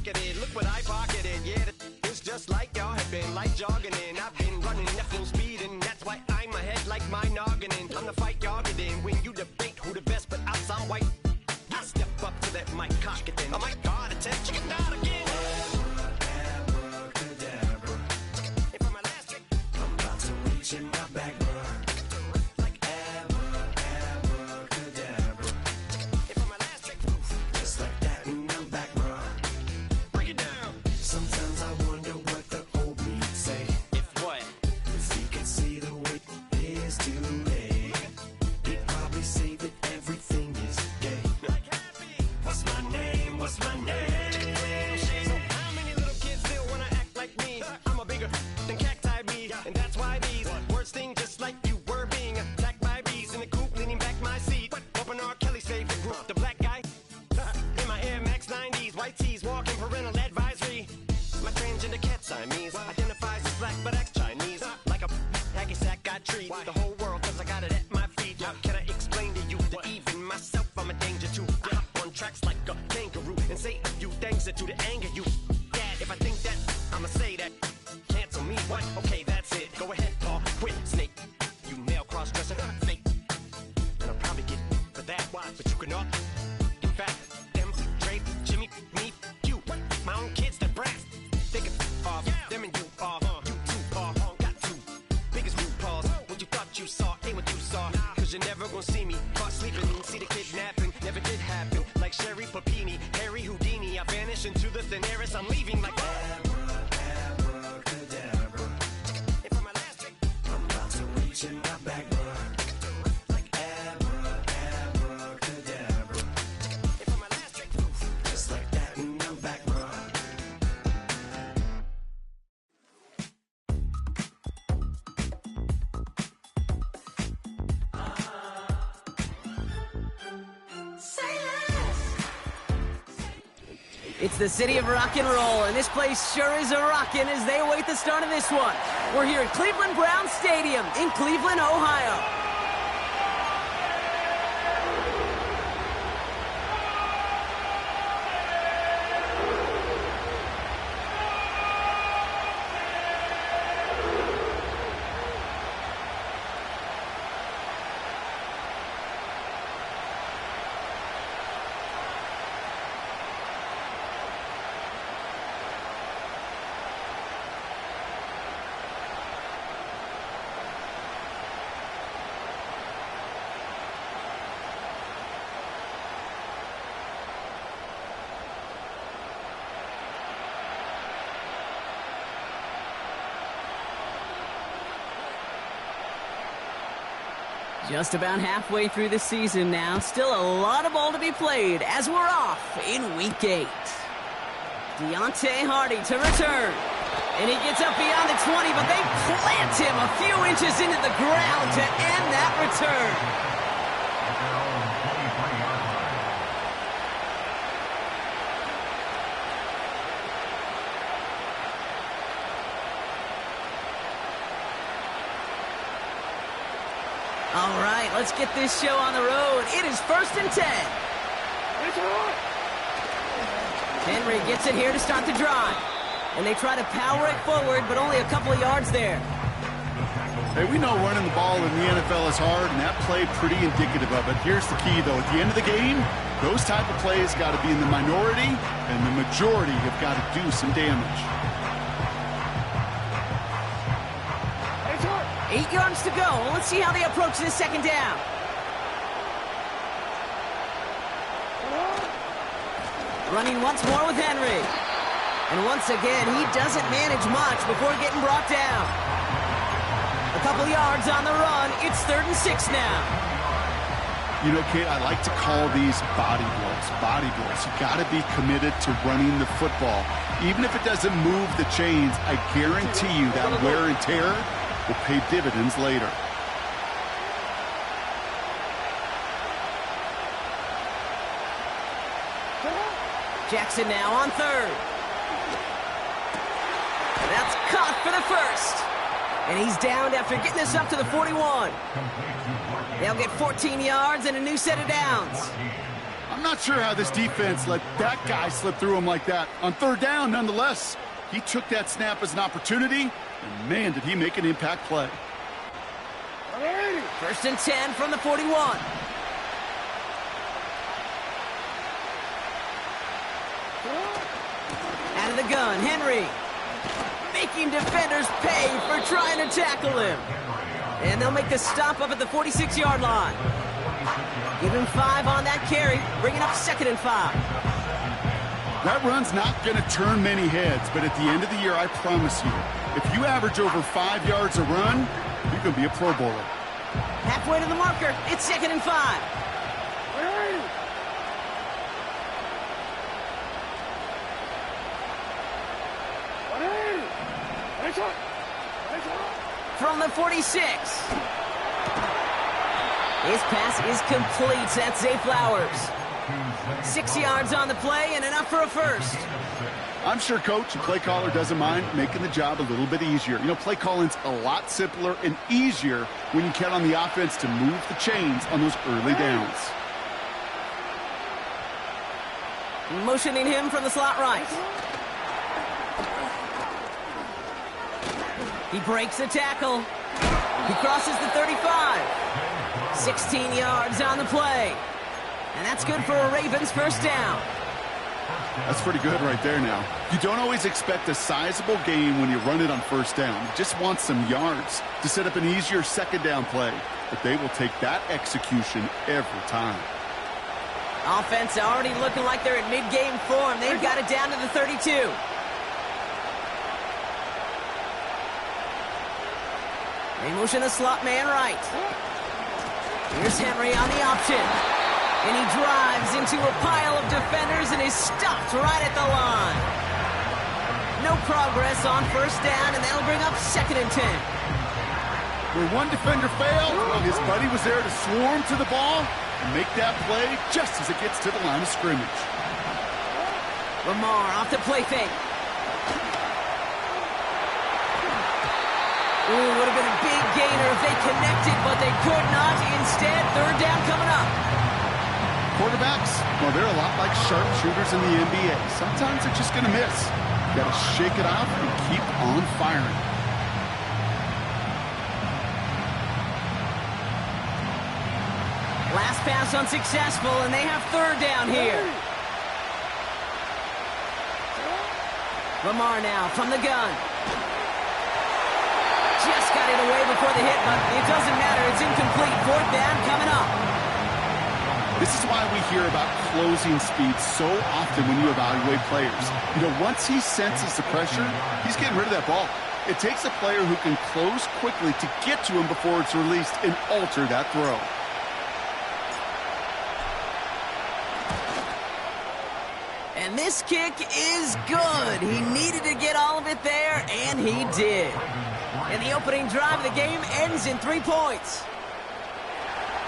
rocketed. Look what I pocketed. Yeah, it's just like y'all have been like jogging in. I've been running at full speed, and that's why I'm ahead like my noggin. I'm the fight y'all get in when you debate who the best, but I'm some white. I step up to that mic, cock it then. Oh my God, it's a chicken down again. Abracadabra. And for my last trick, I'm about to reach in my back, bro. Like abracadabra. And for my last trick, just like that, and I'm back, bro. Break it down. Sometimes I wonder what the old me say. If what? If he could see the way it is today, he'd probably say that everything is gay. What's my name? What's my name? So how many little kids still wanna act like me? I'm a bigger than cacti me, and that's why these words sting just like you were being attacked by bees in the coop, leaning back my seat. Open R. Kelly's favorite group, the black guy. In my Air Max 90s, white tees, walking parental advisory. My transgender cat Siamese identifies as black but acts Chinese. Like a hacky sack, I treat the whole world cause I got it at my feet. How can I explain to you that even myself I'm a danger to? I hop on tracks like a kangaroo and say a few things that do to anger you. Dad, if I think that, I'ma say that. Cancel me, what? Okay, that's it. Go ahead, Paul, quit, snake. You male cross-dresser, fake. And I'll probably get for that, but you can all. In fact, them, Dre, Jimmy, me, you. My own kids that brass. They can off, them and you off. You too, Paul, got two biggest RuPauls. What you thought you saw ain't what you saw. Cause you're never gonna see me caught sleeping. See the kidnapping, never did happen. Like Sherry Papini, Harry Houdini. I vanish into the thin air as I'm leaving like abracadabra. And for my last trick, I'm about to reach in my back, bro. Like abracadabra. And for my last trick, just like that, and I'm back, bro. It's the city of rock and roll, and this place sure is a rockin' as they await the start of this one. We're here at Cleveland Browns Stadium in Cleveland, Ohio. Just about halfway through the season now. Still a lot of ball to be played as we're off in Week 8. Ncaa Hardy to return. And he gets up beyond the 20, but they plant him a few inches into the ground to end that return. All right, let's get this show on the road. It is 1st and 10. Henry gets it here to start the drive. And they try to power it forward, but only a couple of yards there. Hey, we know running the ball in the NFL is hard, and that play pretty indicative of it. Here's the key, though. At the end of the game, those type of plays got to be in the minority, and the majority have got to do some damage. 8 yards to go. Let's see how they approach this second down. Running once more with Henry. And once again, he doesn't manage much before getting brought down. A couple yards on the run. It's 3rd and 6 now. You know, Kate, I like to call these body blows. Body blows. You got to be committed to running the football. Even if it doesn't move the chains, I guarantee you that wear and tear will pay dividends later. Jackson now on 3rd. That's caught for the first. And he's downed after getting this up to the 41. They'll get 14 yards and a new set of downs. I'm not sure how this defense let that guy slip through him like that. On third down, nonetheless, he took that snap as an opportunity, and man, did he make an impact play. 1st and 10 from the 41. Out of the gun, Henry. Making defenders pay for trying to tackle him. And they'll make the stop up at the 46-yard line. Give him 5 on that carry, bringing up 2nd and 5. That run's not going to turn many heads, but at the end of the year, I promise you, if you average over 5 yards a run, you're going to be a Pro Bowler. Halfway to the marker, it's 2nd and 5. From the 46. His pass is complete. That's Zay Flowers. 6 yards on the play and enough for a first. I'm sure Coach, the play caller, doesn't mind making the job a little bit easier. You know, play calling's a lot simpler and easier when you count on the offense to move the chains on those early downs. Motioning him from the slot right. He breaks the tackle. He crosses the 35. 16 yards on the play. And that's good for a Ravens first down. That's pretty good right there now. You don't always expect a sizable gain when you run it on first down. You just want some yards to set up an easier second down play. But they will take that execution every time. Offense already looking like they're in mid-game form. They've got it down to the 32. They motion the slot man right. Here's Henry on the option. And he drives into a pile of defenders and is stopped right at the line. No progress on first down, and that'll bring up 2nd and 10. Where one defender failed, well, his buddy was there to swarm to the ball and make that play just as it gets to the line of scrimmage. Lamar off the play fake. Ooh, would have been a big gainer if they connected, but they could not. Instead, 3rd down coming up. Quarterbacks, well, they're a lot like sharpshooters in the NBA. Sometimes they're just going to miss. You got to shake it off and keep on firing. Last pass unsuccessful, and they have 3rd down here. Lamar now from the gun. Just got it away before the hit, but it doesn't matter. It's incomplete. 4th down coming up. This is why we hear about closing speed so often when you evaluate players. You know, once he senses the pressure, he's getting rid of that ball. It takes a player who can close quickly to get to him before it's released and alter that throw. And this kick is good. He needed to get all of it there, and he did. And the opening drive of the game ends in 3 points.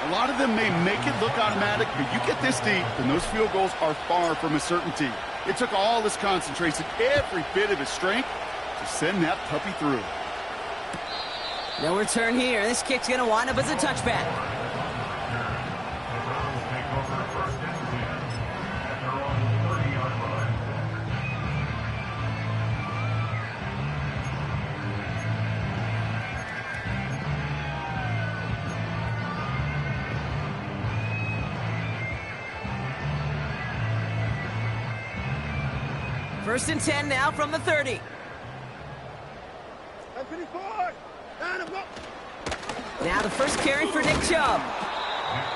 A lot of them may make it look automatic, but you get this deep, and those field goals are far from a certainty. It took all his concentration, every bit of his strength, to send that puppy through. No return here. This kick's going to wind up as a touchback. First and 10 now from the 30. Now the first carry for Nick Chubb.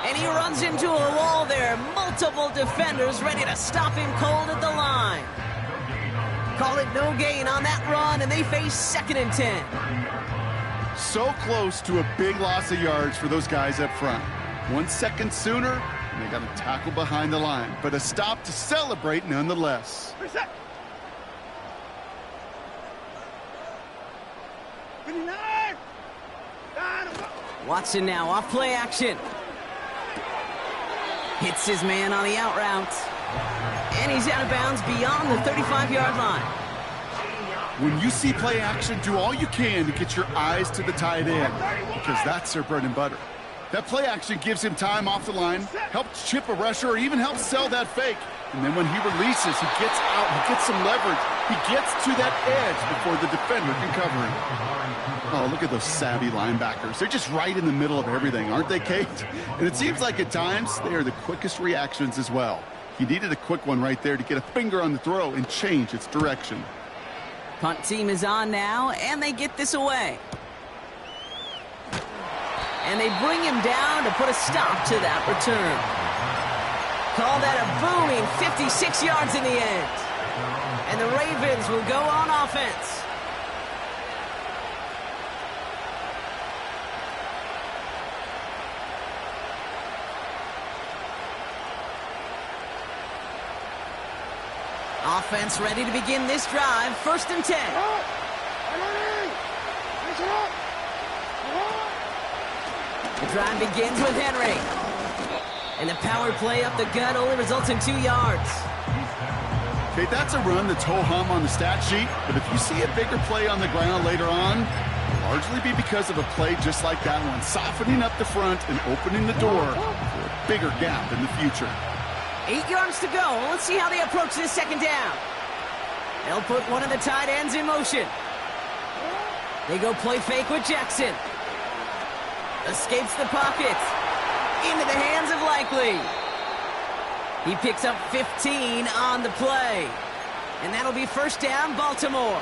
And he runs into a wall there. Multiple defenders ready to stop him cold at the line. Call it no gain on that run, and they face 2nd and 10. So close to a big loss of yards for those guys up front. 1 second sooner, and they got a tackle behind the line. But a stop to celebrate nonetheless. Watson now off play action. Hits his man on the out route. And he's out of bounds beyond the 35-yard line. When you see play action, do all you can to get your eyes to the tight end, because that's their bread and butter. That play action gives him time off the line, helps chip a rusher, or even helps sell that fake. And then when he releases, he gets out, he gets some leverage. He gets to that edge before the defender can cover him. Oh, look at those savvy linebackers. They're just right in the middle of everything, aren't they, Kate? And it seems like at times they are the quickest reactions as well. He needed a quick one right there to get a finger on the throw and change its direction. Punt team is on now, and they get this away. And they bring him down to put a stop to that return. Call that a booming 56 yards in the end. And the Ravens will go on offense. Offense ready to begin this drive. 1st and 10. The drive begins with Henry. And the power play up the gut only results in 2 yards. Okay, that's a run that's ho-hum on the stat sheet, but if you see a bigger play on the ground later on, it'll largely be because of a play just like that one, softening up the front and opening the door for a bigger gap in the future. 8 yards to go. Let's see how they approach this 2nd down. They'll put one of the tight ends in motion. They go play fake with Jackson. Escapes the pocket. Into the hands of Likely. He picks up 15 on the play. And that'll be 1st down, Baltimore.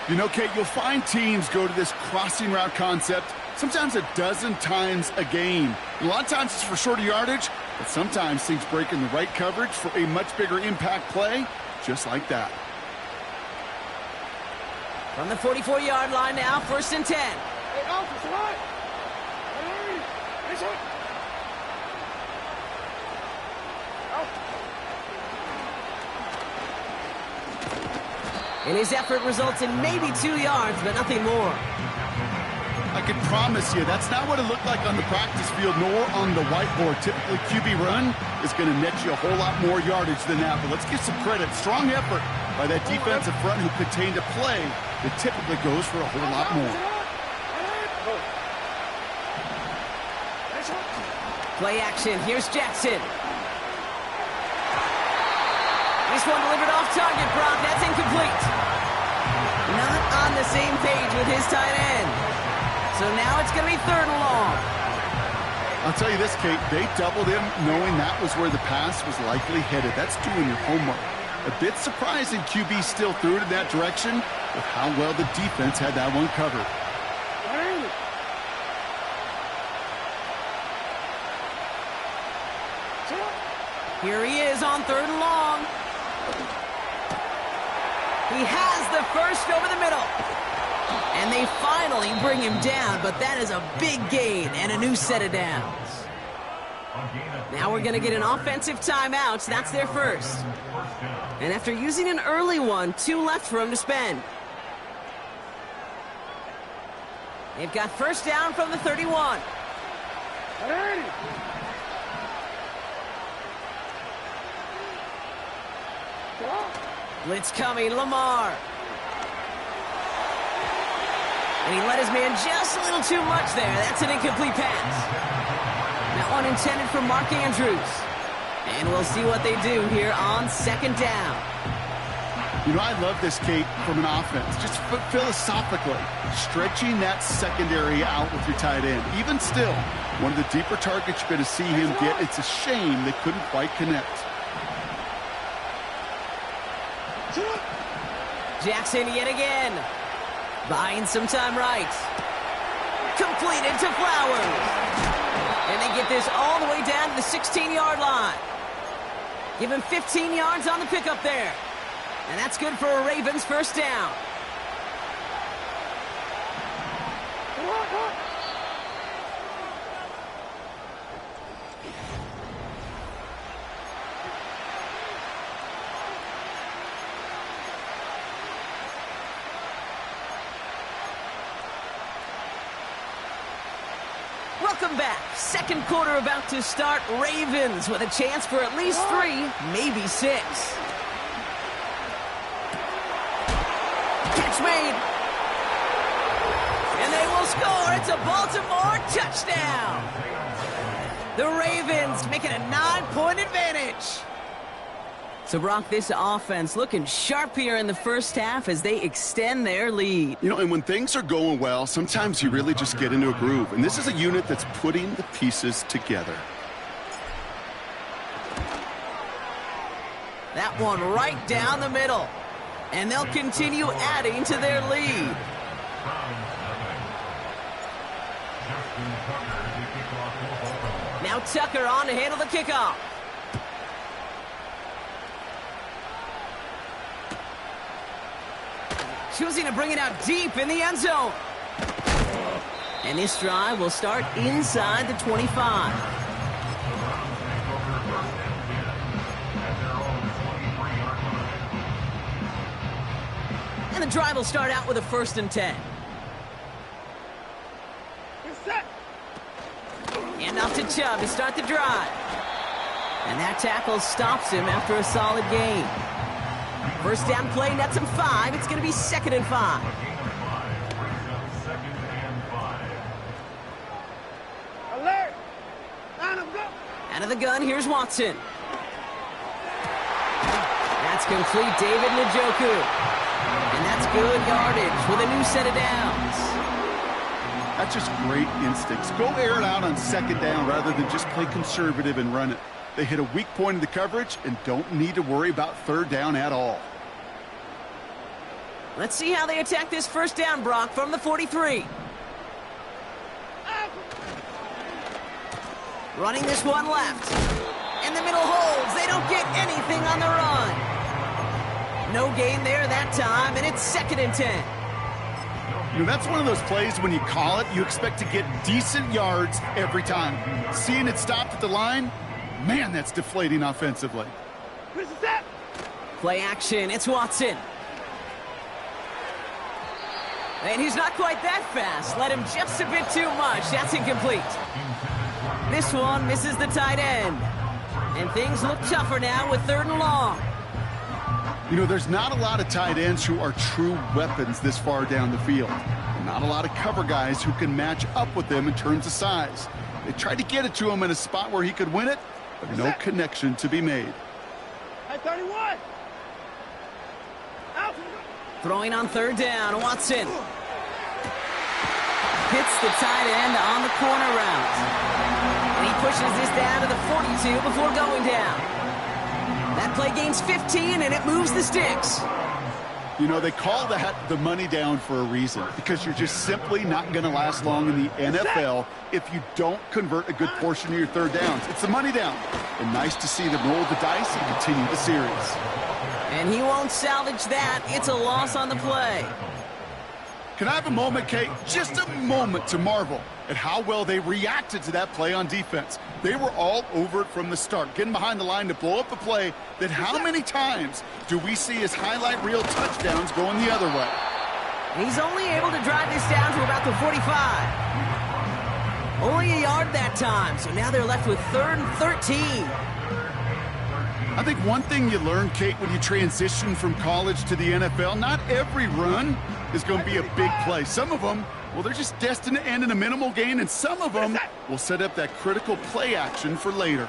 You know, Kate, you'll find teams go to this crossing route concept sometimes a dozen times a game. A lot of times it's for shorter yardage, but sometimes things break in the right coverage for a much bigger impact play, just like that. From the 44-yard line now, 1st and 10. And his effort results in maybe 2 yards, but nothing more. I can promise you, that's not what it looked like on the practice field, nor on the whiteboard. Typically, QB run is going to net you a whole lot more yardage than that. But let's give some credit. Strong effort by that defensive front who contained a play that typically goes for a whole lot more. Play action. Here's Jackson. This one delivered off target, Brock. That's incomplete. Not on the same page with his tight end. So now it's going to be 3rd and long. I'll tell you this, Kate. They doubled him knowing that was where the pass was likely headed. That's doing your homework. A bit surprising QB still threw it in that direction with how well the defense had that one covered. Here he is on 3rd and long. He has the first over the middle. And they finally bring him down, but that is a big gain and a new set of downs. Now we're going to get an offensive timeout. That's their first. And after using an early one, 2 left for him to spend. They've got 1st down from the 31. Blitz coming, Lamar. And he let his man just a little too much there. That's an incomplete pass. That one intended for Mark Andrews. And we'll see what they do here on 2nd down. You know, I love this, Kate, from an offense. Just philosophically, stretching that secondary out with your tight end. Even still, one of the deeper targets you're going to see him get. It's a shame they couldn't quite connect. Jackson yet again. Buying some time right. Completed to Flowers. And they get this all the way down to the 16-yard line. Give him 15 yards on the pickup there. And that's good for a Ravens 1st down. Welcome back. 2nd quarter about to start. Ravens with a chance for at least 3, maybe 6. Catch made. And they will score. It's a Baltimore touchdown. The Ravens make it a 9-point advantage. So, Brock, this offense looking sharp here in the first half as they extend their lead. You know, and when things are going well, sometimes you really just get into a groove. And this is a unit that's putting the pieces together. That one right down the middle. And they'll continue adding to their lead. Now Tucker on to handle the kickoff. Choosing to bring it out deep in the end zone. And this drive will start inside the 25. And the drive will start out with a 1st and 10. And off to Chubb to start the drive. And that tackle stops him after a solid gain. First down play, nets him 5. It's going to be 2nd and 5. Alert! Out of the gun, here's Watson. That's complete, David Njoku. And that's good yardage with a new set of downs. That's just great instincts. Go air it out on 2nd down rather than just play conservative and run it. They hit a weak point in the coverage and don't need to worry about 3rd down at all. Let's see how they attack this 1st down, Brock, from the 43. Running this one left. And the middle holds. They don't get anything on the run. No gain there that time, and it's 2nd and 10. You know, that's one of those plays when you call it, you expect to get decent yards every time. Seeing it stopped at the line, man, that's deflating offensively. What is that? Play action. It's Watson. And he's not quite that fast. Let him just a bit too much. That's incomplete. This one misses the tight end. And things look tougher now with 3rd and long. You know, there's not a lot of tight ends who are true weapons this far down the field. Not a lot of cover guys who can match up with them in terms of size. They tried to get it to him in a spot where he could win it, but no connection to be made. At 31! Out! Throwing on 3rd down, Watson. Hits the tight end on the corner route. And he pushes this down to the 42 before going down. That play gains 15, and it moves the sticks. You know, they call that the money down for a reason, because you're just simply not going to last long in the NFL if you don't convert a good portion of your 3rd downs. It's the money down. And nice to see them roll the dice and continue the series. And he won't salvage that. It's a loss on the play. Can I have a moment, Kate? Just a moment to marvel at how well they reacted to that play on defense. They were all over it from the start, getting behind the line to blow up a play that how many times do we see as highlight reel touchdowns going the other way? He's only able to drive this down to about the 45. Only a yard that time, so now they're left with 3rd and 13. I think one thing you learn, Kate, when you transition from college to the NFL, not every run is going to be a big play. Some of them, well, they're just destined to end in a minimal gain, and some of them will set up that critical play action for later.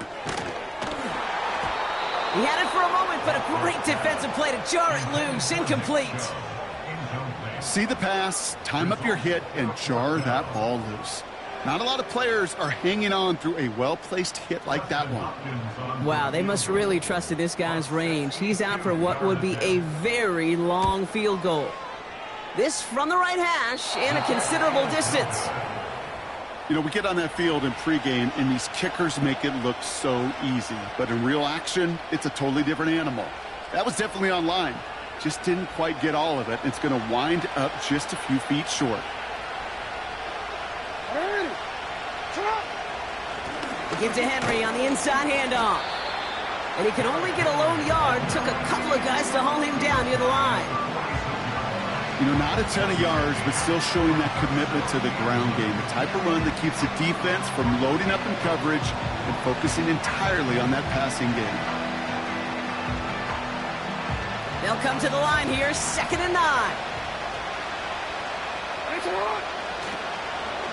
He had it for a moment, but a great defensive play to jar it loose. Incomplete. See the pass, time up your hit, and jar that ball loose. Not a lot of players are hanging on through a well-placed hit like that one. Wow, they must really trusted this guy's range. He's out for what would be a very long field goal. This from the right hash and a considerable distance. You know, we get on that field in pregame, and these kickers make it look so easy. But in real action, it's a totally different animal. That was definitely on line. Just didn't quite get all of it. It's going to wind up just a few feet short. He gives to Henry on the inside handoff. And he could only get a lone yard. Took a couple of guys to haul him down near the line. You know, not a ton of yards, but still showing that commitment to the ground game. The type of run that keeps the defense from loading up in coverage and focusing entirely on that passing game. They'll come to the line here, 2nd and 9.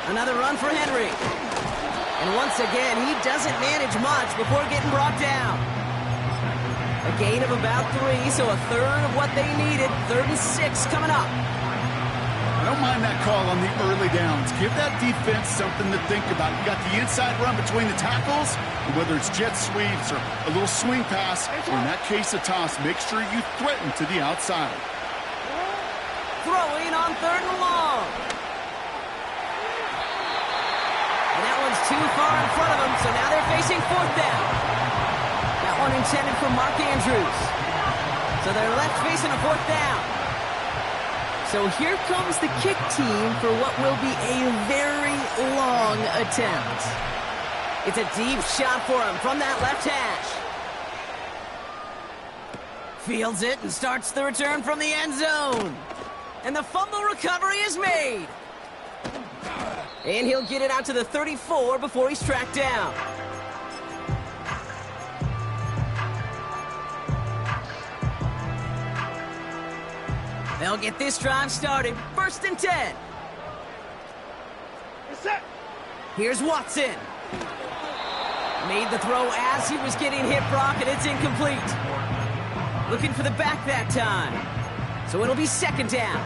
Another run for Henry. And once again, he doesn't manage much before getting brought down. A gain of about 3, so a third of what they needed. 3rd and 6 coming up. I don't mind that call on the early downs. Give that defense something to think about. You got the inside run between the tackles, and whether it's jet sweeps or a little swing pass, or in that case a toss, make sure you threaten to the outside. Throwing on 3rd and long. And that one's too far in front of them, so now they're facing 4th down. That one intended for Mark Andrews. So they're left facing a 4th down. So here comes the kick team for what will be a very long attempt. It's a deep shot for him from that left hash. Fields it and starts the return from the end zone. And the fumble recovery is made. And he'll get it out to the 34 before he's tracked down. They'll get this drive started. 1st and 10. Set. Here's Watson. Made the throw as he was getting hit, Brock, and it's incomplete. Looking for the back that time. So it'll be 2nd down.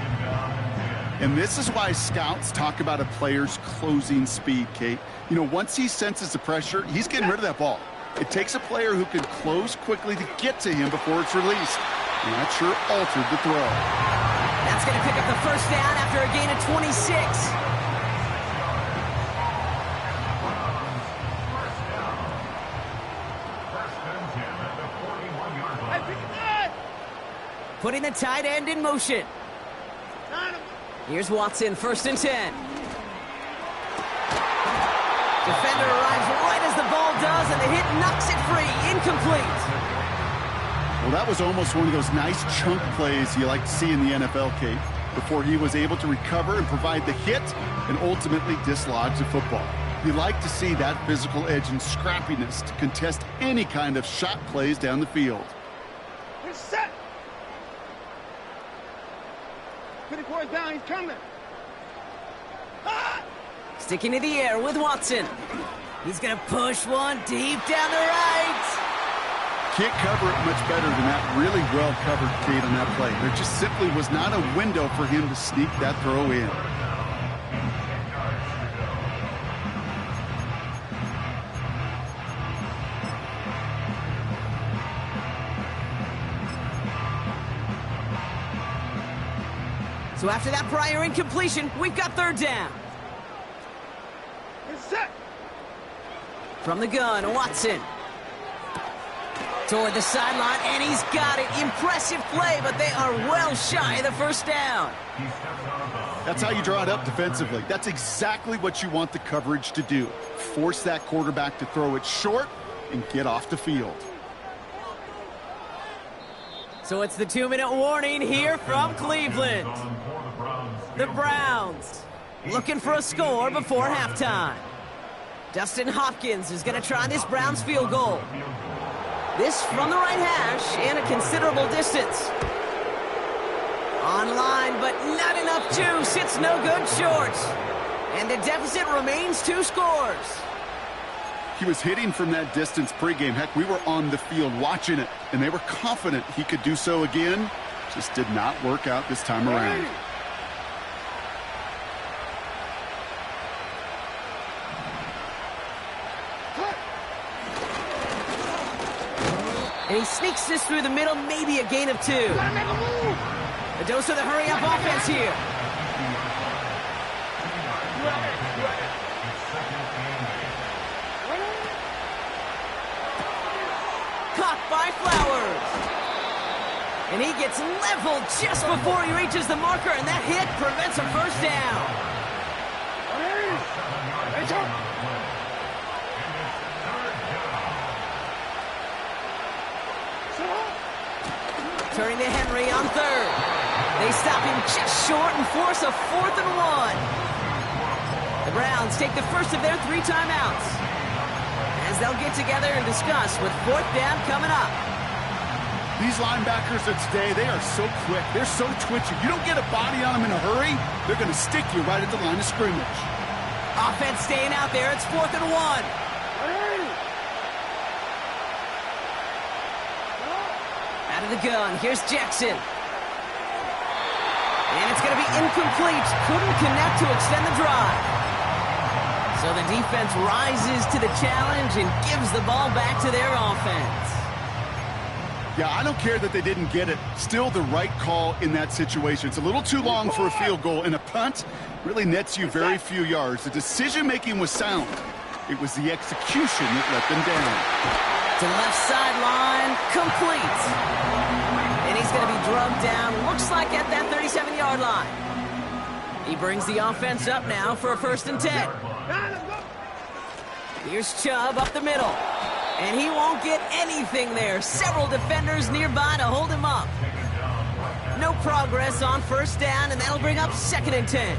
And this is why scouts talk about a player's closing speed, Kate. You know, once he senses the pressure, he's getting rid of that ball. It takes a player who can close quickly to get to him before it's released. And that sure altered the throw. That's going to pick up the 1st down after a gain of 26. Putting the tight end in motion. Here's Watson, 1st and 10. Defender arrives right as the ball does, and the hit knocks it free. Incomplete. Well, that was almost one of those nice chunk plays you like to see in the NFL, Kate, before he was able to recover and provide the hit and ultimately dislodge the football. You like to see that physical edge and scrappiness to contest any kind of shot plays down the field. He's set. 24 down, he's coming. Sticking to the air with Watson. He's going to push one deep down the right. Can't cover it much better than that. Really well covered, Kate, on that play. There just simply was not a window for him to sneak that throw in. So after that prior incompletion, we've got 3rd down. He's set. From the gun, Watson. Toward the sideline, and he's got it. Impressive play, but they are well shy of the 1st down. That's how you draw it up defensively. That's exactly what you want the coverage to do. Force that quarterback to throw it short and get off the field. So it's the 2-minute warning here from Cleveland. The Browns looking for a score before halftime. Dustin Hopkins is going to try this Browns field goal. This from the right hash and a considerable distance. Online, but not enough juice. It's no good short. And the deficit remains 2 scores. He was hitting from that distance pregame. Heck, we were on the field watching it, and they were confident he could do so again. Just did not work out this time around. And he sneaks this through the middle, maybe a gain of 2. Gotta make a move. A dose of the hurry-up offense here. Caught by Flowers. And he gets leveled just before he reaches the marker, and that hit prevents a 1st down. Turning to Henry on 3rd. They stop him just short and force a 4th and 1. The Browns take the first of their 3 timeouts, as they'll get together and discuss with 4th down coming up. These linebackers of today, they are so quick. They're so twitchy. You don't get a body on them in a hurry, they're going to stick you right at the line of scrimmage. Offense staying out there. It's 4th and 1. Out of the gun. Here's Jackson. And it's going to be incomplete. Couldn't connect to extend the drive. So the defense rises to the challenge and gives the ball back to their offense. Yeah, I don't care that they didn't get it. Still the right call in that situation. It's a little too long for a field goal, and a punt really nets you very few yards. The decision-making was sound. It was the execution that let them down. To the left sideline, complete. And he's going to be drugged down, looks like at that 37-yard line. He brings the offense up now for a 1st and 10. Here's Chubb up the middle. And he won't get anything there. Several defenders nearby to hold him up. No progress on 1st down, and that'll bring up 2nd and 10.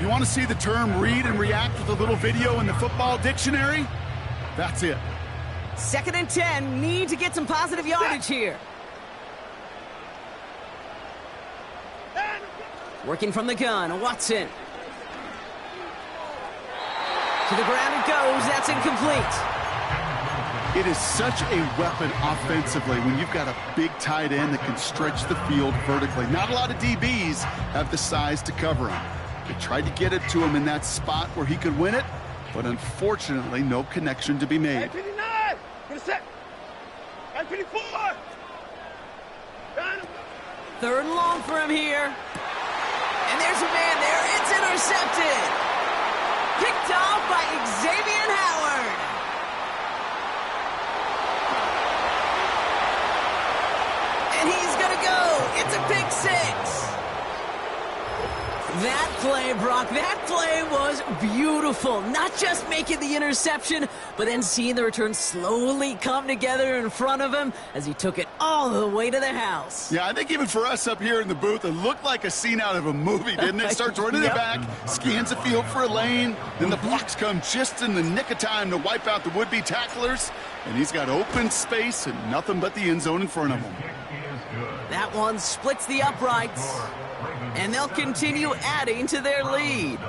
You want to see the term read and react with a little video in the football dictionary? That's it. 2nd and 10, need to get some positive yardage here. Working from the gun, Watson. To the ground it goes, that's incomplete. It is such a weapon offensively when you've got a big tight end that can stretch the field vertically. Not a lot of DBs have the size to cover him. They tried to get it to him in that spot where he could win it, but unfortunately, no connection to be made. 59! Get a set! 54! 3rd and long for him here. And there's a man there. It's intercepted. Picked off by Xavier Howard. And he's going to go. It's a pick 6. That play, Brock, that play was beautiful. Not just making the interception, but then seeing the return slowly come together in front of him as he took it all the way to the house. Yeah, I think even for us up here in the booth, it looked like a scene out of a movie, didn't it? Starts running it back, scans the field for a lane, then the blocks come just in the nick of time to wipe out the would-be tacklers, and he's got open space and nothing but the end zone in front of him. That one splits the uprights. And they'll continue adding to their lead.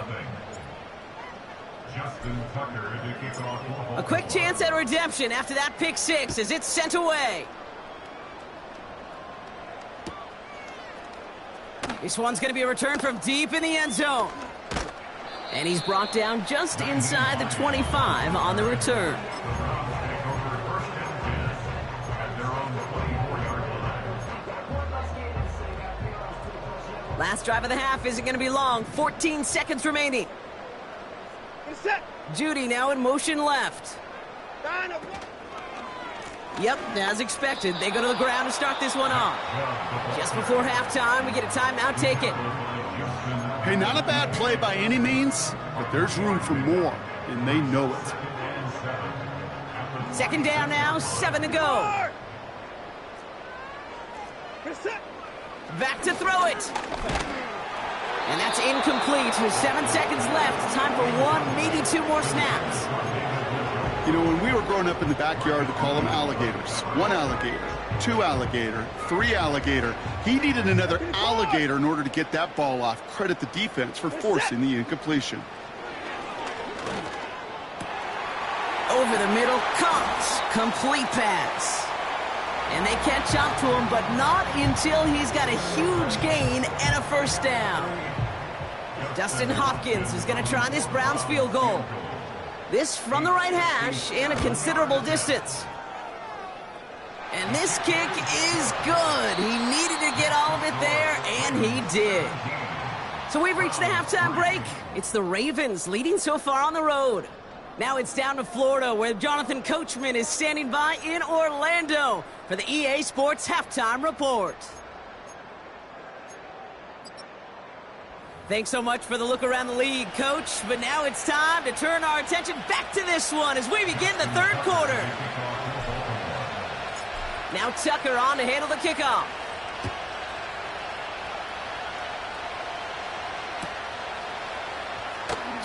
A quick chance at redemption after that pick 6 as it's sent away. This one's going to be a return from deep in the end zone. And he's brought down just inside the 25 on the return. Last drive of the half isn't going to be long. 14 seconds remaining. Judy now in motion left. Yep, as expected, they go to the ground to start this one off. Just before halftime, we get a timeout taken. Hey, not a bad play by any means, but there's room for more, and they know it. 2nd down now, 7 to go. Back to throw it. And that's incomplete. 7 seconds left. Time for 1, maybe 2 more snaps. You know, when we were growing up in the backyard, we call them alligators. 1 alligator, 2 alligator, 3 alligator. He needed another alligator in order to get that ball off. Credit the defense for forcing the incompletion. Over the middle, Cox. Complete pass. And they catch up to him, but not until he's got a huge gain and a 1st down. Dustin Hopkins is going to try this Browns field goal. This from the right hash and a considerable distance. And this kick is good. He needed to get all of it there, and he did. So we've reached the halftime break. It's the Ravens leading so far on the road. Now it's down to Florida, where Jonathan Coachman is standing by in Orlando for the EA Sports Halftime Report. Thanks so much for the look around the league, Coach. But now it's time to turn our attention back to this one as we begin the 3rd quarter. Now Tucker on to handle the kickoff.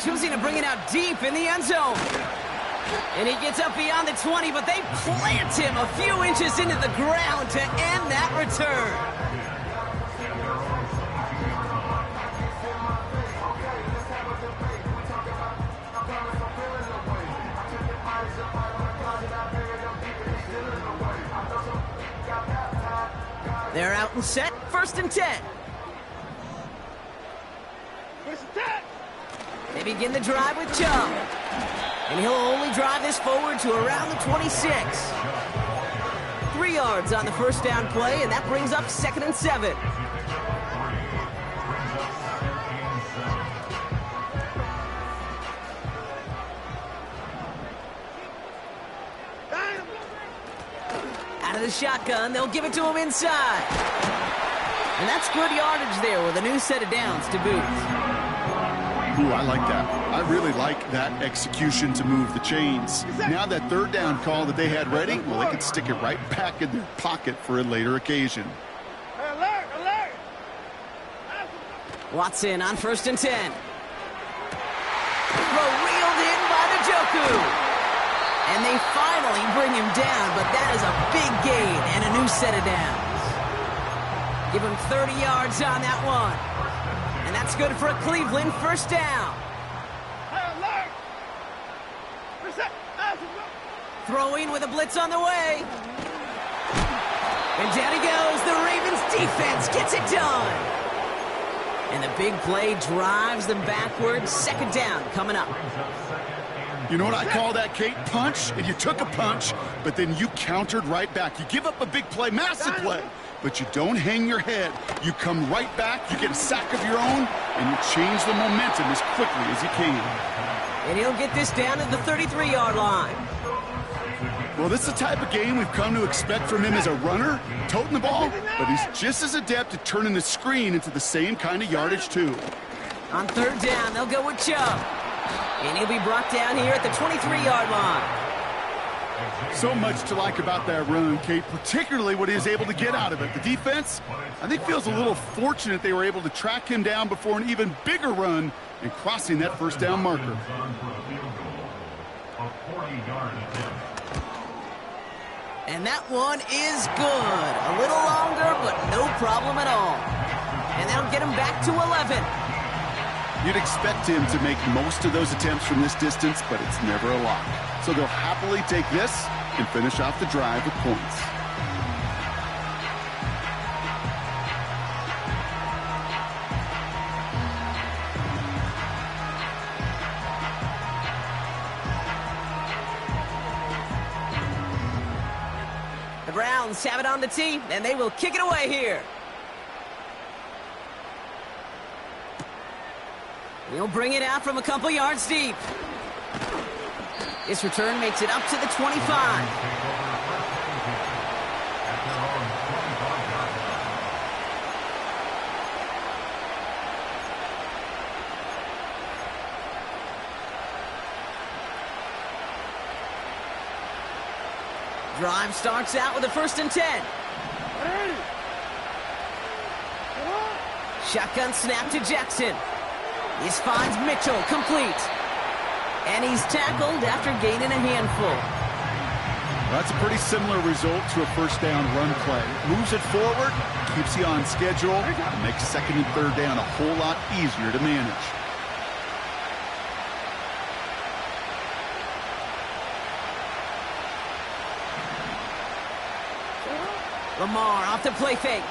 Choosing to bring it out deep in the end zone. And he gets up beyond the 20, but they plant him a few inches into the ground to end that return. They're out and set, 1st and 10. First and 10. They begin the drive with Chubb. And he'll only drive this forward to around the 26. 3 yards on the first down play, and that brings up 2nd and 7. Out of the shotgun, they'll give it to him inside. And that's good yardage there with a new set of downs to boot. Ooh, I like that. I really like that execution to move the chains. Now that 3rd down call that they had ready, well, they can stick it right back in their pocket for a later occasion. Alert, alert. Watson on 1st and 10. Throw reeled in by Njoku. And they finally bring him down, but that is a big gain and a new set of downs. Give him 30 yards on that one. And that's good for a Cleveland 1st down. Alert. Throwing with a blitz on the way. And down he goes. The Ravens defense gets it done. And the big play drives them backwards. 2nd down coming up. You know what I call that, Kate? Punch, and you took a punch, but then you countered right back. You give up a big play, massive play, but you don't hang your head. You come right back, you get a sack of your own, and you change the momentum as quickly as you can. And he'll get this down to the 33-yard line. Well, this is the type of game we've come to expect from him as a runner, toting the ball, but he's just as adept at turning the screen into the same kind of yardage, too. On 3rd down, they'll go with Chubb. And he'll be brought down here at the 23-yard line. So much to like about that run, Kate, particularly what he was able to get out of it. The defense, I think, feels a little fortunate they were able to track him down before an even bigger run and crossing that 1st down marker. And that one is good. A little longer, but no problem at all. And that'll get him back to 11. You'd expect him to make most of those attempts from this distance, but it's never a lot. So they'll happily take this and finish off the drive with points. The Browns have it on the tee, and they will kick it away here. He'll bring it out from a couple yards deep. This return makes it up to the 25. Drive starts out with a 1st and 10. Shotgun snap to Jackson. This finds Mitchell complete. And he's tackled after gaining a handful. That's a pretty similar result to a 1st down run play. Moves it forward, keeps you on schedule, and makes 2nd and 3rd down a whole lot easier to manage. Lamar off the play fake.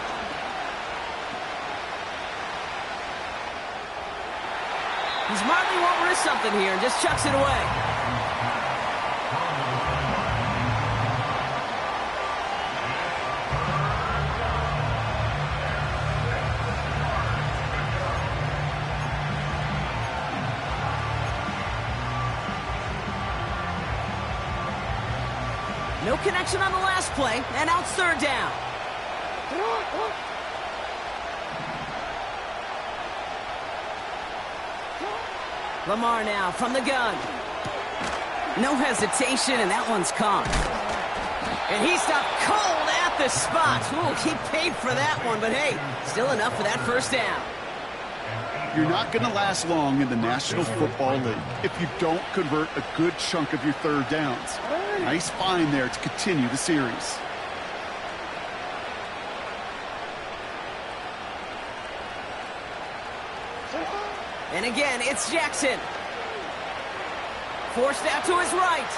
He smartly won't risk something here and just chucks it away. No connection on the last play, and now it's 3rd down. Lamar now from the gun. No hesitation, and that one's caught. And he stopped cold at the spot. Ooh, he paid for that one, but hey, still enough for that 1st down. You're not going to last long in the National Football League if you don't convert a good chunk of your 3rd downs. Nice find there to continue the series. And again, it's Jackson. Forced out to his right.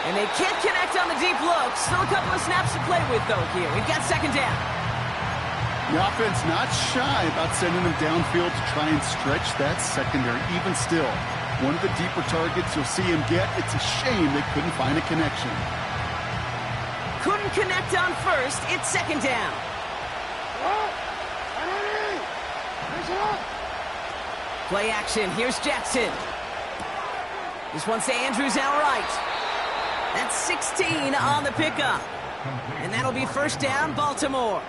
And they can't connect on the deep look. Still a couple of snaps to play with, though, here. We've got second down. The offense not shy about sending them downfield to try and stretch that secondary. Even still, one of the deeper targets you'll see him get. It's a shame they couldn't find a connection. Couldn't connect on first. It's second down. Play action. Here's Jackson. This one's to Andrews outright. That's 16 on the pickup. And that'll be first down, Baltimore.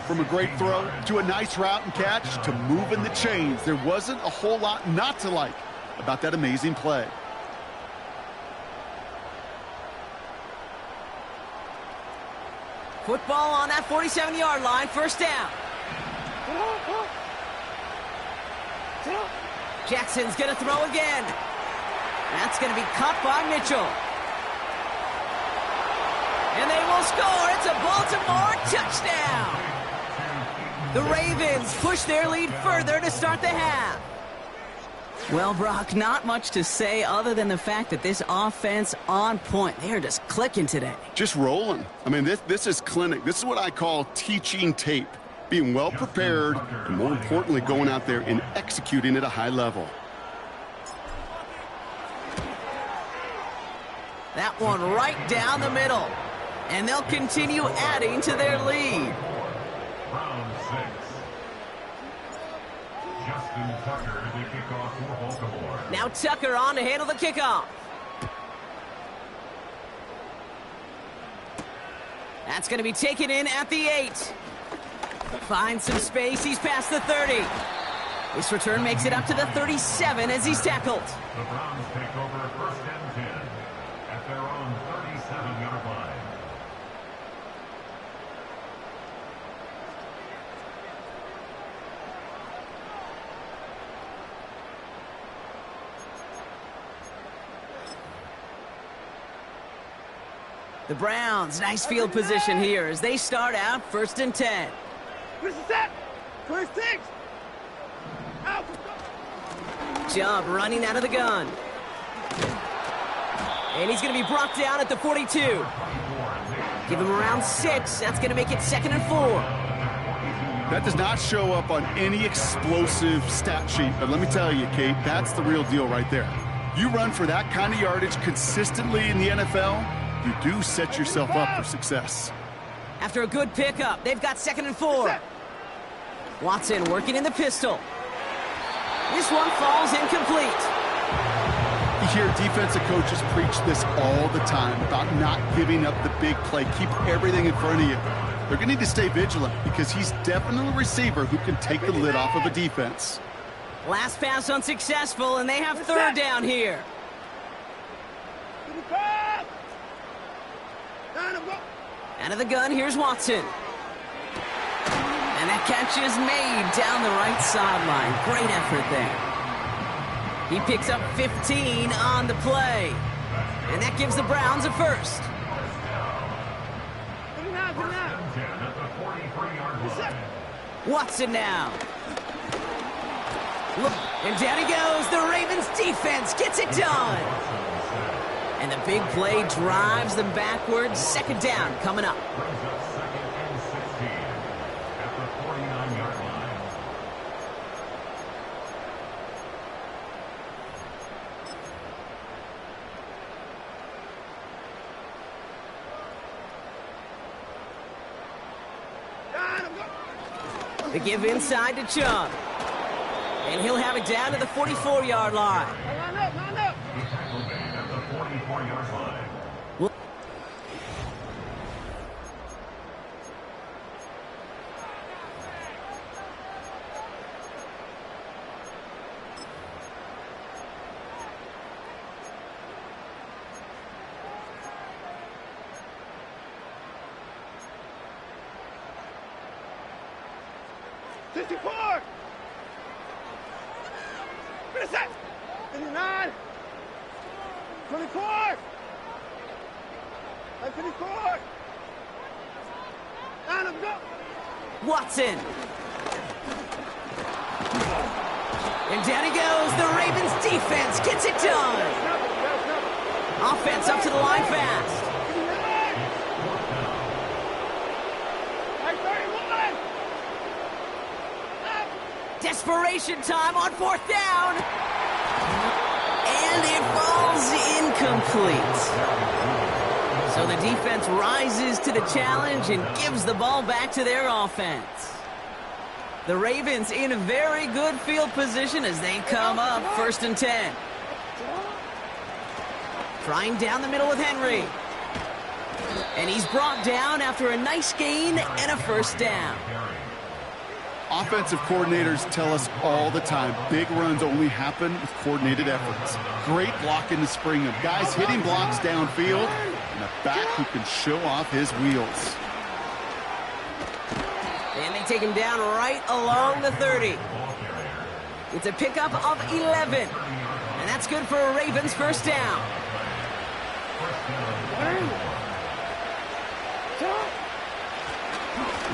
From a great throw to a nice route and catch to moving the chains, there wasn't a whole lot not to like about that amazing play. Football on that 47-yard line, first down. Jackson's going to throw again. That's going to be caught by Mitchell. And they will score. It's a Baltimore touchdown. The Ravens push their lead further to start the half. Well, Brock, not much to say other than the fact that this offense on point. They are just clicking today. Just rolling. I mean, this is clinic. This is what I call teaching tape. Being well prepared, and more importantly, going out there and executing at a high level. That one right down the middle. And they'll continue adding to their lead. Round 6. Justin Tucker to kick off for Baltimore. Now Tucker on to handle the kickoff. That's going to be taken in at the 8. Finds some space. He's past the 30. This return makes it up to the 37 as he's tackled. The Browns take over first and 10 at their own 37-yard line. The Browns, nice field position here as they start out first and 10. Where's the set? 26. Out. Chubb running out of the gun. And he's going to be brought down at the 42. Give him around 6. That's going to make it second and 4. That does not show up on any explosive stat sheet, but let me tell you, Kate, that's the real deal right there. You run for that kind of yardage consistently in the NFL, you do set yourself up for success. After a good pickup, they've got second and 4. Watson working in the pistol. This one falls incomplete. You hear defensive coaches preach this all the time about not giving up the big play. Keep everything in front of you. They're going to need to stay vigilant because he's definitely a receiver who can take the lid off of a defense. Last pass unsuccessful, and they have third down here. Out of the gun, here's Watson. And that catch is made down the right sideline. Great effort there. He picks up 15 on the play. And that gives the Browns a first. Watson now. Look, and down he goes. The Ravens defense gets it done. And the big play drives them backwards. Second down coming up. Second and 16 at the 49-yard line. They give inside to Chubb. And he'll have it down to the 44-yard line. Line up, line up. At the 44-yard line. Watson. And down he goes. The Ravens defense gets it done. Offense up to the line fast. Desperation time on 4th down. And it falls incomplete. So the defense rises to the challenge and gives the ball back to their offense. The Ravens in a very good field position as they come up 1st and 10. Trying down the middle with Henry. And he's brought down after a nice gain and a 1st down. Offensive coordinators tell us all the time, big runs only happen with coordinated efforts. Great blocking to spring them. Guys hitting blocks downfield, and a back who can show off his wheels. And they take him down right along the 30. It's a pickup of 11. And that's good for a Ravens 1st down.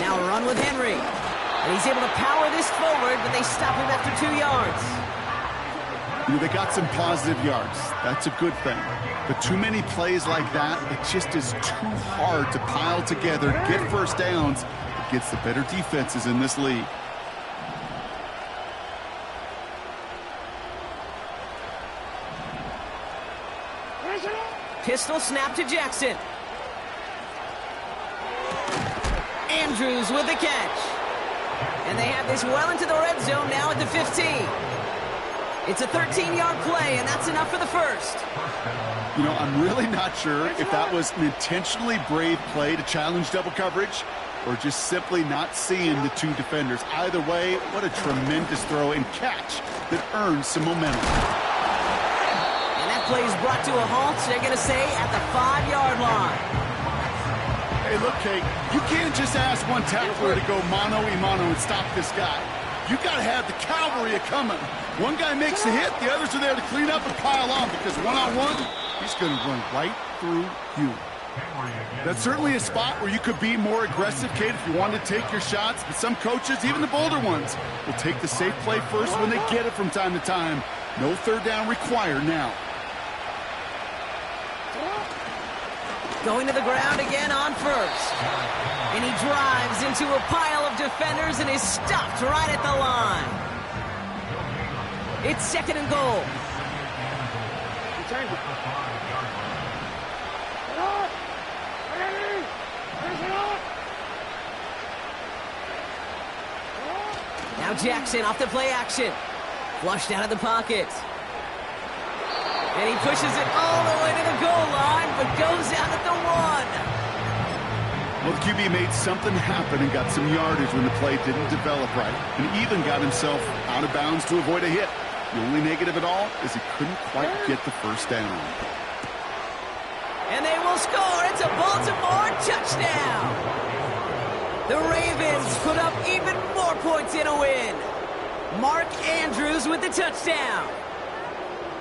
Now a run with Henry. And he's able to power this forward, but they stop him after 2 yards. You know, they got some positive yards. That's a good thing. But too many plays like that, it just is too hard to pile together, get 1st downs against the better defenses in this league. Pistol snap to Jackson. Andrews with the catch. And they have this well into the red zone now at the 15. It's a 13-yard play, and that's enough for the 1st. You know, I'm really not sure if that was an intentionally brave play to challenge double coverage or just simply not seeing the 2 defenders. Either way, what a tremendous throw and catch that earns some momentum. And that play is brought to a halt, they're going to say, at the 5-yard line. Hey, look, Kate, you can't just ask one tackler to go mano-a-mano and stop this guy. You got to have the cavalry coming. One guy makes a hit, the others are there to clean up and pile on because one-on-one, he's going to run right through you. That's certainly a spot where you could be more aggressive, Kate, if you wanted to take your shots. But some coaches, even the bolder ones, will take the safe play first when they get it from time to time. No 3rd down required now. Going to the ground again on 1st. And he drives into a pile of defenders and is stopped right at the line. It's 2nd and goal. Now Jackson off the play action. Flushed out of the pocket. And he pushes it all the way to the goal line, but goes out at the 1. Well, the QB made something happen and got some yardage when the play didn't develop right, and even got himself out of bounds to avoid a hit. The only negative at all is he couldn't quite get the 1st down. And they will score. It's a Baltimore touchdown. The Ravens put up even more points in a win. Mark Andrews with the touchdown.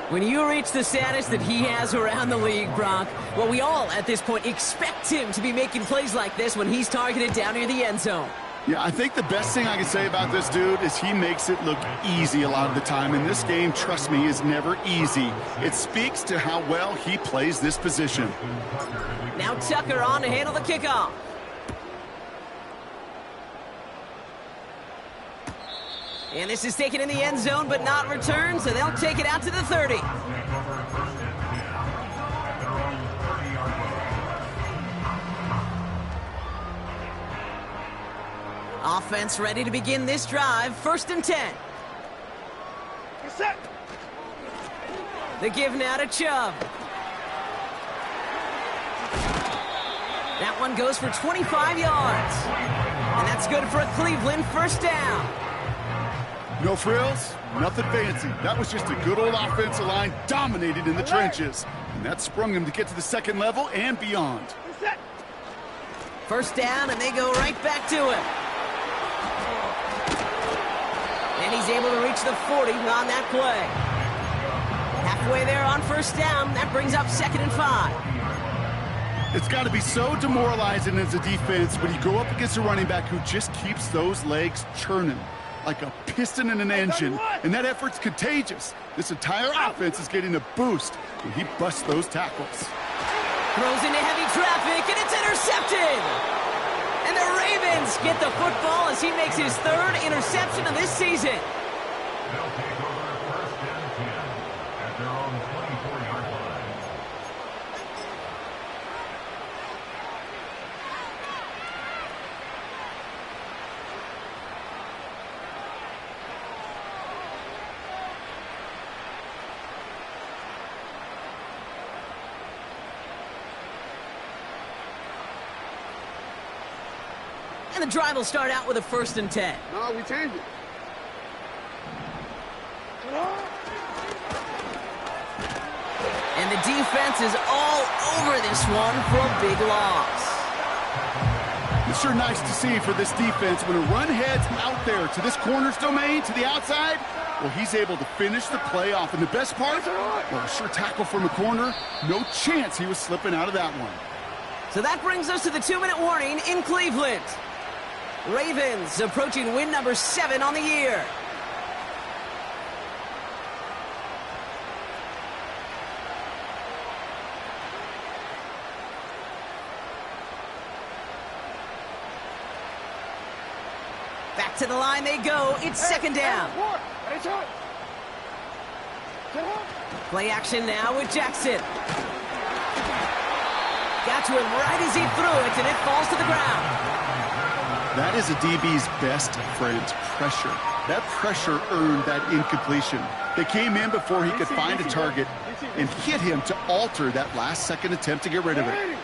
When you reach the status that he has around the league, Brock, well, we all at this point expect him to be making plays like this when he's targeted down near the end zone. Yeah, I think the best thing I can say about this dude is he makes it look easy a lot of the time. And this game, trust me, is never easy. It speaks to how well he plays this position. Now Tucker on to handle the kickoff. And this is taken in the end zone, but not returned, so they'll take it out to the 30. Offense ready to begin this drive. 1st and 10. Set. The give now to Chubb. That one goes for 25 yards. And that's good for a Cleveland 1st down. No frills, nothing fancy. That was just a good old offensive line dominated in the trenches. And that sprung him to get to the 2nd level and beyond. Set. 1st down, and they go right back to him. And he's able to reach the 40 on that play. Halfway there on 1st down. That brings up 2nd and 5. It's got to be so demoralizing as a defense when you go up against a running back who just keeps those legs churning. like a piston in an engine, and that effort's contagious. This entire offense is getting a boost when he busts those tackles. Throws into heavy traffic, and it's intercepted! And the Ravens get the football as he makes his 3rd interception of this season. They'll take over first and 10 at their own 24-yard line. And the drive will start out with a 1st and 10. No, we changed it. And the defense is all over this one for a big loss. It's sure nice to see for this defense when a run heads out there to this corner's domain, to the outside. Well, he's able to finish the play off. And the best part, well, a sure tackle from the corner. No chance he was slipping out of that one. So that brings us to the 2-minute warning in Cleveland. Ravens approaching win number 7 on the year. Back to the line they go. It's 2nd down. Play action now with Jackson. Got to him right as he threw it, and it falls to the ground. That is a DB's best friend, pressure. That pressure earned that incompletion. They came in before he could find a target and hit him to alter that last-second attempt to get rid of it.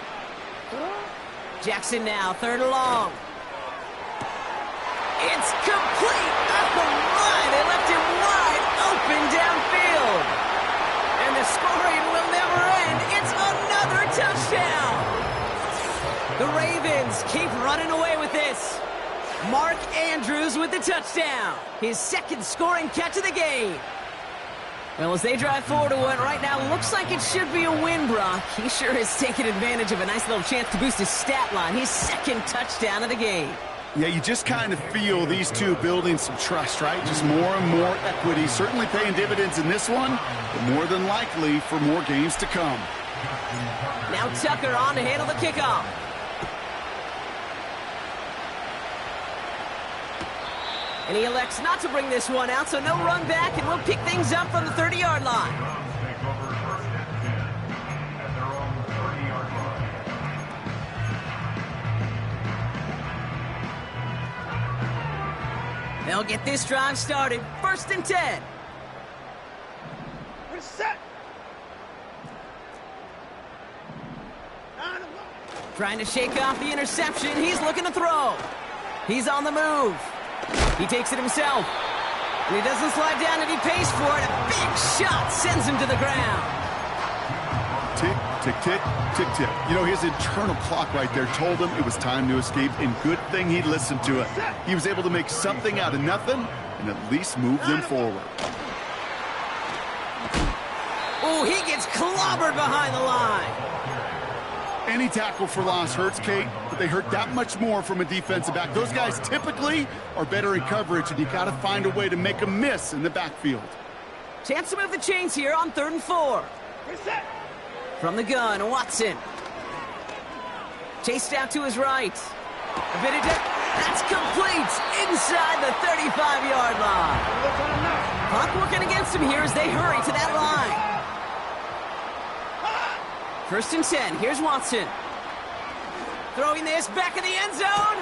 Jackson now, 3rd and long. It's complete at the line. They left him wide open downfield. And the scoring will never end. It's another touchdown. The Ravens keep running away with this. Mark Andrews with the touchdown. His 2nd scoring catch of the game. Well, as they drive forward to what right now looks like it should be a win, Brock. He sure has taken advantage of a nice little chance to boost his stat line. His 2nd touchdown of the game. Yeah, you just kind of feel these two building some trust, right? Just more and more equity. Certainly paying dividends in this one, but more than likely for more games to come. Now Tucker on to handle the kickoff. And he elects not to bring this one out, so no run back, and we'll pick things up from the 30-yard line. Take over first and 10 at their own 30-yard line. They'll get this drive started. 1st and 10. We're set. Trying to shake off the interception. He's looking to throw. He's on the move. He takes it himself. And he doesn't slide down, and he pays for it. A big shot sends him to the ground. Tick, tick, tick, tick, tick. You know, his internal clock right there told him it was time to escape, and good thing he listened to it. He was able to make something out of nothing and at least move them forward. Oh, he gets clobbered behind the line. Any tackle for loss hurts, Kate, but they hurt that much more from a defensive back. Those guys typically are better in coverage, and you got to find a way to make a miss in the backfield. Chance to move the chains here on 3rd and 4. From the gun, Watson. Chased out to his right. That's complete inside the 35-yard line. Clock working against him here as they hurry to that line. 1st and 10. Here's Watson. Throwing this back in the end zone.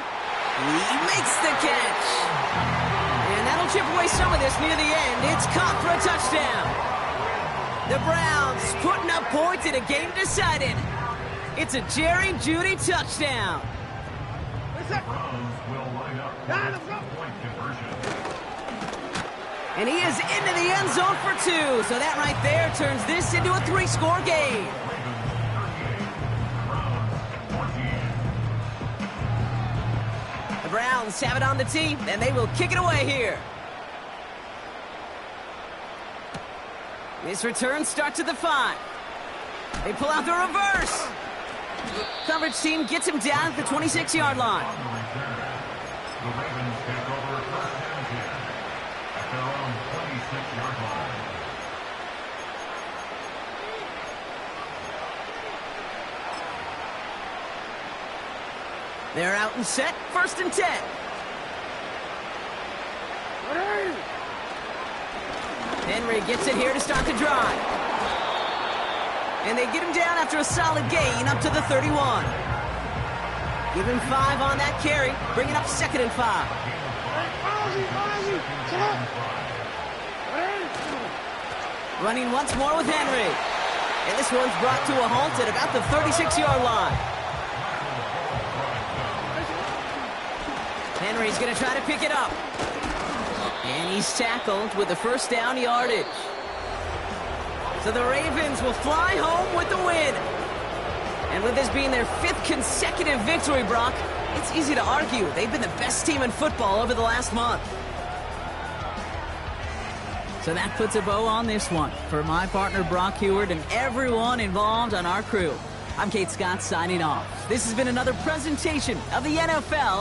He makes the catch. And that'll chip away some of this near the end. It's caught for a touchdown. The Browns putting up points in a game decided. It's a Jerry Jeudy touchdown. Browns will line up for point conversion. And he is into the end zone for 2. So that right there turns this into a 3-score game. The Browns have it on the tee, and they will kick it away here. This return starts at the 5. They pull out the reverse. Coverage team gets him down at the 26-yard line. The Ravens take over first and 10 36-yard line. They're out and set, 1st and 10. Henry gets it here to start the drive. And they get him down after a solid gain up to the 31. Give him 5 on that carry, bring it up 2nd and 5. Running once more with Henry. And this one's brought to a halt at about the 36-yard line. Henry's going to try to pick it up. And he's tackled with the 1st down yardage. So the Ravens will fly home with the win. And with this being their 5th consecutive victory, Brock, it's easy to argue they've been the best team in football over the last month. So that puts a bow on this one. For my partner, Brock Heward, and everyone involved on our crew, I'm Scott signing off. This has been another presentation of the NFL.